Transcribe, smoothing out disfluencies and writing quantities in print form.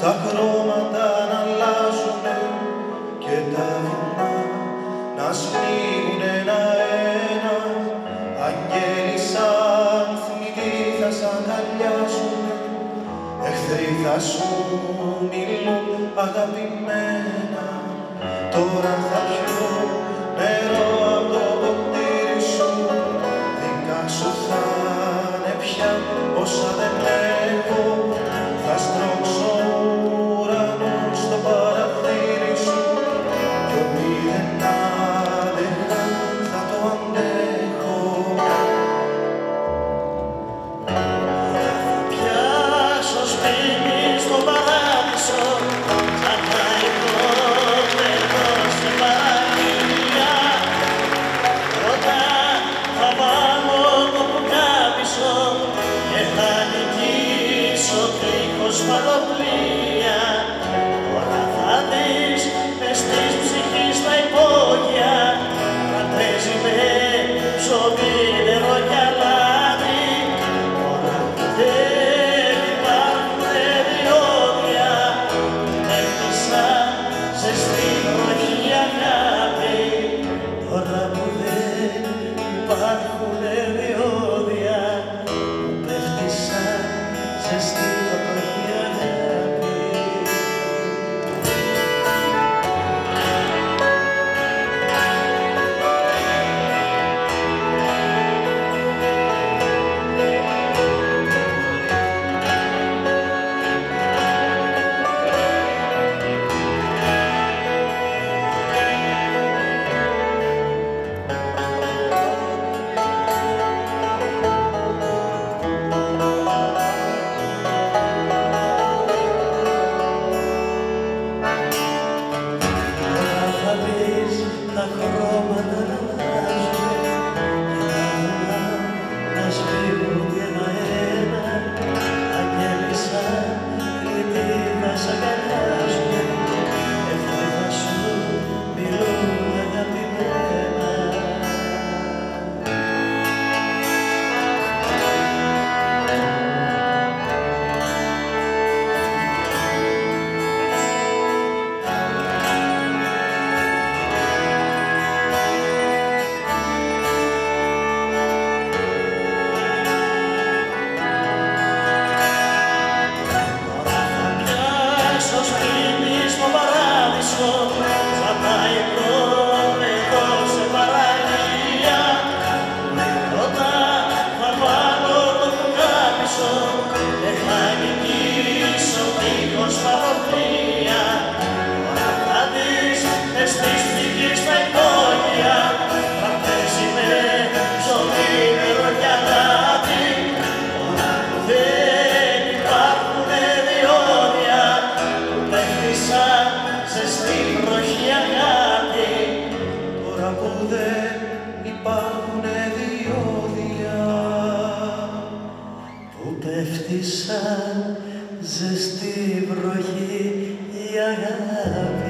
τα χρώματα να αλλάζουνε και τα βουνά να σμίγουν ένα-ένα. Αγγέλοι σαν θνητοί θα σ' αγκαλιάζουνε, εχθροί θα σου μιλούν αγαπημένα. Τώρα θα πιω νερό απ' το ποτήρι σου, δικά σου θα είναι πια όσα δεν έχω. Θα στρώξω ουρανό στο παραθύρι σου κι ό,τι δεν άντεχα θα το αντέχω. Θα πιάσω σπίτι στο παράδεισο, σαν τα υπότελο σε παραλία. Πρώτα θα βάλω το πουκάμισο και θα νικήσω τείχος παλοπλία. Τώρα θα δεις μες της ψυχής τα υπόγεια να παίζει με ψωμί, νερό κι αλάτι. Τώρα που δεν υπάρχουνε διόδια, έφτιασα ζεστή βροχή αγάπη. Τώρα που δεν υπάρχουνε διόδια, έφτιασα ζεστή βροχή αγάπη. Τώρα θα δεις τα χρώματα να αλλάζουν και τα βουνά να σφίγγουν ένα-ένα. Αγγέλοι σαν θνητοί θα σ' αγκαλιάζουν, εχθροί θα σου μιλούν αγαπημένα. Τώρα θα πιάσω σπίτι στο παράδεισο, σαν τα υπότελο σε παραλία. Πρώτα θα βάλω το πουκάμισο και θα νικήσω τείχος παλοπλία. Τώρα θα δεις μες της ψυχής τα υπόγεια να παίζει με ψωμί, νερό κι αλάτι. Τώρα που δεν υπάρχουνε διόδια, που πέφτισαν ζεστή βροχή αγάπη. Τώρα που δεν υπάρχουνε διόδια, Που πέφτει σαν ζεστή βροχή η αγάπη.